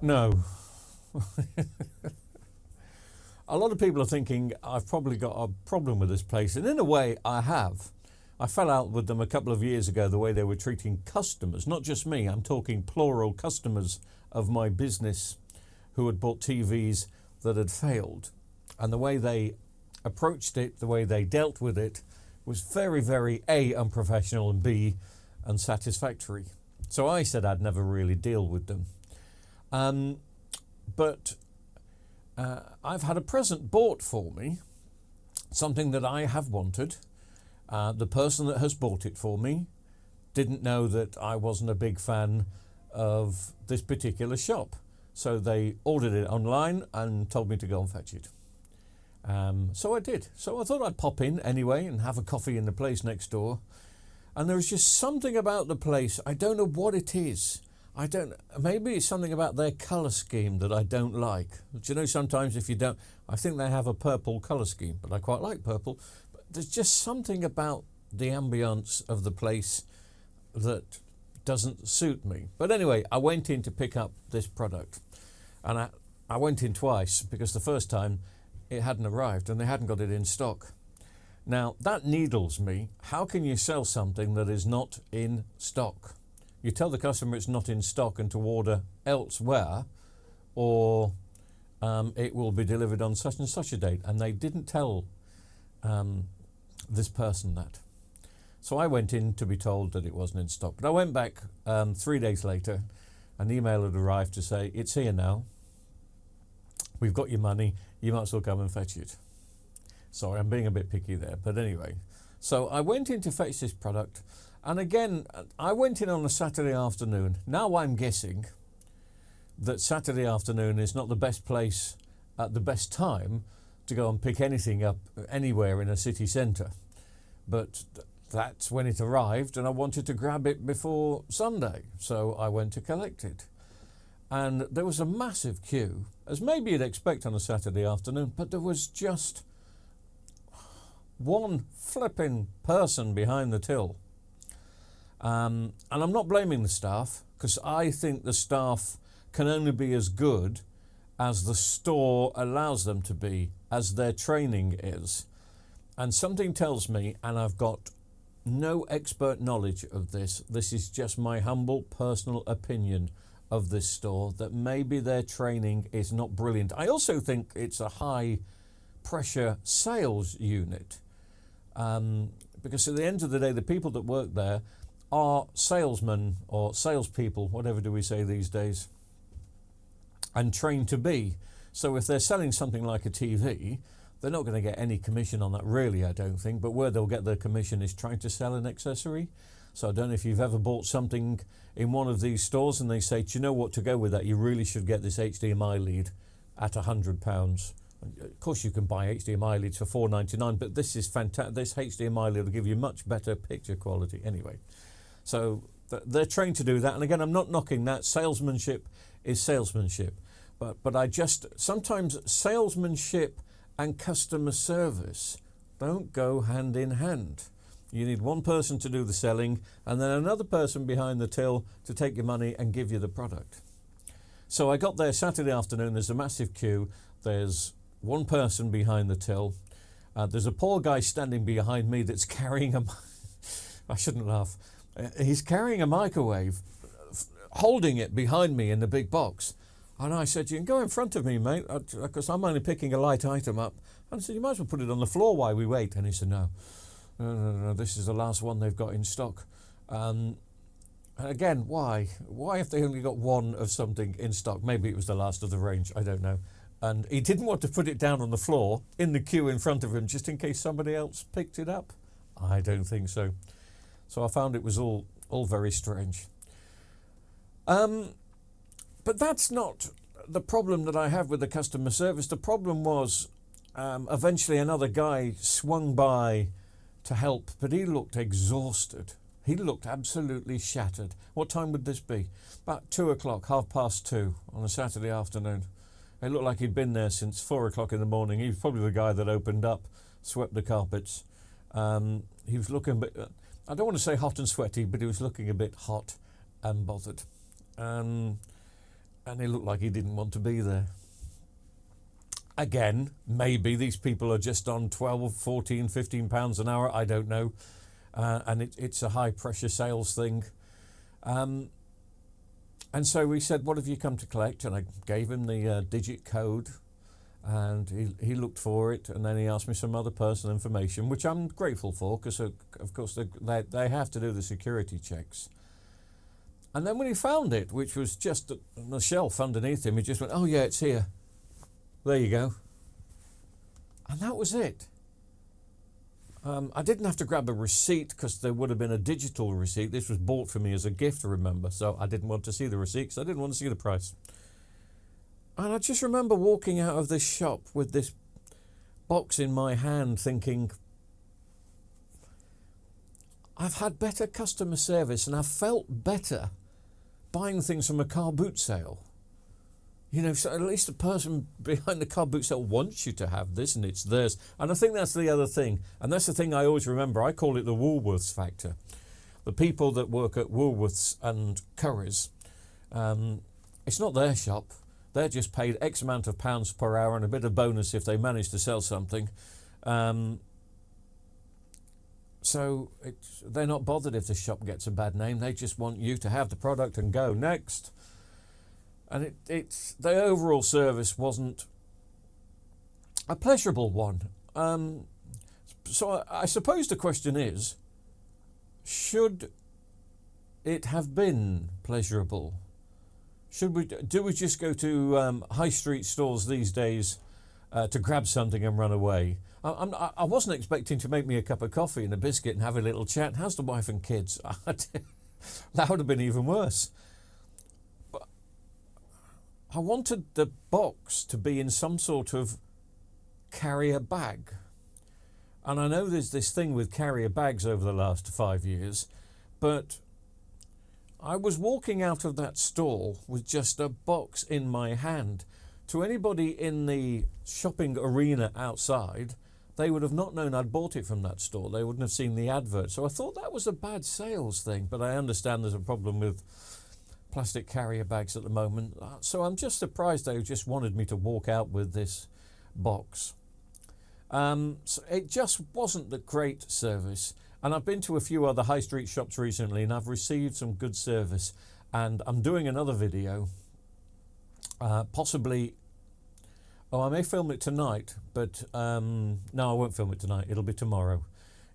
No. A lot of people are thinking I've probably got a problem with this place, and in a way I have. I fell out with them a couple of years ago, the way they were treating customers, not just me, I'm talking plural customers of my business who had bought TVs that had failed. And the way they approached it, the way they dealt with it, was very, very A, unprofessional, and B, unsatisfactory. So I said I'd never really deal with them. But I've had a present bought for me, something that I have wanted. The person that has bought it for me didn't know that I wasn't a big fan of this particular shop. So they ordered it online and told me to go and fetch it. So I did. So I thought I'd pop in anyway and have a coffee in the place next door. And there was just something about the place, I don't know what it is. Maybe it's something about their colour scheme that I don't like. Do you know, sometimes if you don't, I think they have a purple colour scheme, but I quite like purple. But there's just something about the ambience of the place that doesn't suit me. But anyway, I went in to pick up this product, and I went in twice because the first time it hadn't arrived and they hadn't got it in stock. Now that needles me. How can you sell something that is not in stock? You tell the customer it's not in stock and to order elsewhere, or it will be delivered on such and such a date. And they didn't tell this person that. So I went in to be told that it wasn't in stock. But I went back 3 days later. An email had arrived to say, it's here now. We've got your money. You might as well come and fetch it. Sorry, I'm being a bit picky there. But anyway, so I went in to fetch this product. And again, I went in on a Saturday afternoon. Now I'm guessing that Saturday afternoon is not the best place at the best time to go and pick anything up anywhere in a city centre. But that's when it arrived, and I wanted to grab it before Sunday. So I went to collect it. And there was a massive queue, as maybe you'd expect on a Saturday afternoon, but there was just one flipping person behind the till. And I'm not blaming the staff, because I think the staff can only be as good as the store allows them to be, as their training is. And something tells me, and I've got no expert knowledge of this is just my humble personal opinion of this store, that maybe their training is not brilliant. I also think it's a high pressure sales unit, because at the end of the day, the people that work there are salesmen or salespeople, whatever do we say these days, and trained to be. So if they're selling something like a TV, they're not going to get any commission on that, really, I don't think. But where they'll get their commission is trying to sell an accessory. So I don't know if you've ever bought something in one of these stores and they say, do you know what, to go with that, you really should get this HDMI lead at £100. Of course you can buy HDMI leads for $4.99, but this is fantastic. This HDMI lead will give you much better picture quality anyway. So they're trained to do that. And again, I'm not knocking that. Salesmanship is salesmanship. But I just, sometimes salesmanship and customer service don't go hand in hand. You need one person to do the selling and then another person behind the till to take your money and give you the product. So I got there Saturday afternoon. There's a massive queue. There's one person behind the till. There's a poor guy standing behind me that's carrying a... I shouldn't laugh. He's carrying a microwave, holding it behind me in the big box. And I said, you can go in front of me, mate, because I'm only picking a light item up. And I said, you might as well put it on the floor while we wait. And he said, no, this is the last one they've got in stock. And again, why? Why have they only got one of something in stock? Maybe it was the last of the range, I don't know. And he didn't want to put it down on the floor in the queue in front of him just in case somebody else picked it up. I don't think so. So I found it was all very strange. But that's not the problem that I have with the customer service. The problem was eventually another guy swung by to help, but he looked exhausted. He looked absolutely shattered. What time would this be? About 2 o'clock, 2:30 on a Saturday afternoon. It looked like he'd been there since 4 o'clock in the morning. He was probably the guy that opened up, swept the carpets. He was looking a bit, I don't want to say hot and sweaty, but he was looking a bit hot and bothered. and he looked like he didn't want to be there. Again, maybe these people are just on 12, 14, 15 pounds an hour, I don't know. And it's a high pressure sales thing. And so we said, what have you come to collect? And I gave him the digit code, and he looked for it, and then he asked me some other personal information, which I'm grateful for, because of course they have to do the security checks. And then when he found it, which was just on the shelf underneath him, he just went, oh yeah, it's here. There you go. And that was it. I didn't have to grab a receipt because there would have been a digital receipt. This was bought for me as a gift, remember, so I didn't want to see the receipt because I didn't want to see the price. And I just remember walking out of this shop with this box in my hand thinking, I've had better customer service and I've felt better buying things from a car boot sale. You know, so at least the person behind the car boot sale wants you to have this and it's theirs. And I think that's the other thing. And that's the thing I always remember. I call it the Woolworths factor. The people that work at Woolworths and Currys, it's not their shop. They're just paid X amount of pounds per hour and a bit of bonus if they manage to sell something. So they're not bothered if the shop gets a bad name. They just want you to have the product and go next. And the overall service wasn't a pleasurable one. So I suppose the question is, should it have been pleasurable? Do we just go to high street stores these days to grab something and run away? I wasn't expecting to make me a cup of coffee and a biscuit and have a little chat. How's the wife and kids? That would have been even worse. I wanted the box to be in some sort of carrier bag. And I know there's this thing with carrier bags over the last 5 years, but I was walking out of that store with just a box in my hand. To anybody in the shopping arena outside, they would have not known I'd bought it from that store. They wouldn't have seen the advert. So I thought that was a bad sales thing, but I understand there's a problem with plastic carrier bags at the moment. So I'm just surprised they just wanted me to walk out with this box. So it just wasn't the great service. And I've been to a few other high street shops recently and I've received some good service. And I'm doing another video, possibly, I may film it tonight, but no, I won't film it tonight. It'll be tomorrow.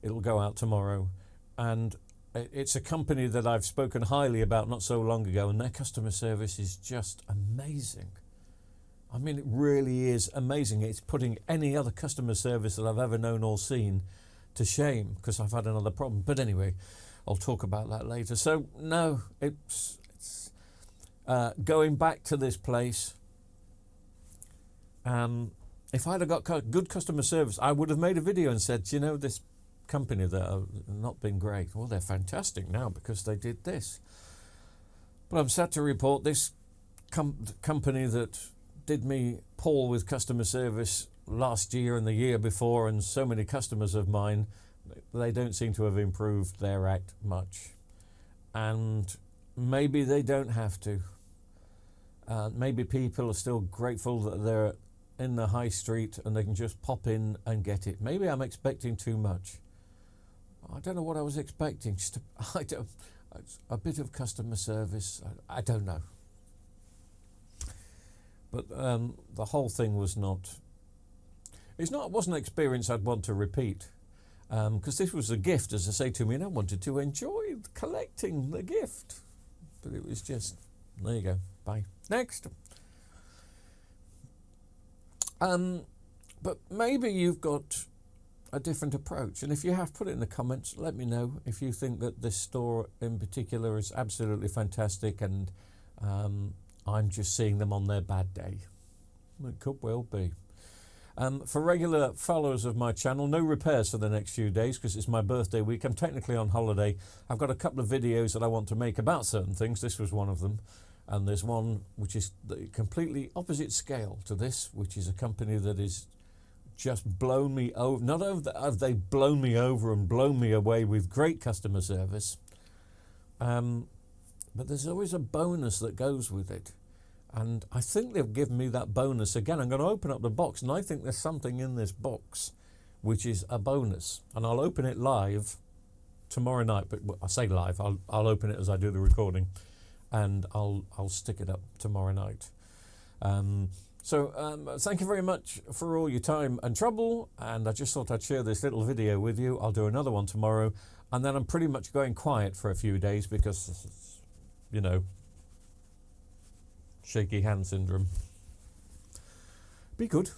It'll go out tomorrow. And it's a company that I've spoken highly about not so long ago, and their customer service is just amazing. I mean, it really is amazing. It's putting any other customer service that I've ever known or seen to shame, because I've had another problem. But anyway, I'll talk about that later. So no, it's going back to this place. If I'd have got good customer service, I would have made a video and said, you know, this company that have not been great. Well, they're fantastic now because they did this. But I'm sad to report this company that did me poor with customer service last year and the year before, and so many customers of mine, they don't seem to have improved their act much. And maybe they don't have to. Maybe people are still grateful that they're in the high street and they can just pop in and get it. Maybe I'm expecting too much. I don't know what I was expecting. Just a bit of customer service. I don't know. But the whole thing was not. It wasn't an experience I'd want to repeat, because this was a gift, as I say to me, and I wanted to enjoy collecting the gift. But it was just, there you go. Bye. Next. But maybe you've got a different approach, and if you have, put it in the comments. Let me know if you think that this store in particular is absolutely fantastic and I'm just seeing them on their bad day. It could well be. For regular followers of my channel, no repairs for the next few days because it's my birthday week. I'm technically on holiday. I've got a couple of videos that I want to make about certain things. This was one of them. And there's one which is the completely opposite scale to this, which is a company that is just blown me over. Not only have they blown me over and blown me away with great customer service, but there's always a bonus that goes with it. And I think they've given me that bonus again. I'm going to open up the box, and I think there's something in this box which is a bonus. And I'll open it live tomorrow night. But I say live, I'll open it as I do the recording, and I'll stick it up tomorrow night. So thank you very much for all your time and trouble, and I just thought I'd share this little video with you. I'll do another one tomorrow, and then I'm pretty much going quiet for a few days because, you know, shaky hand syndrome. Be good.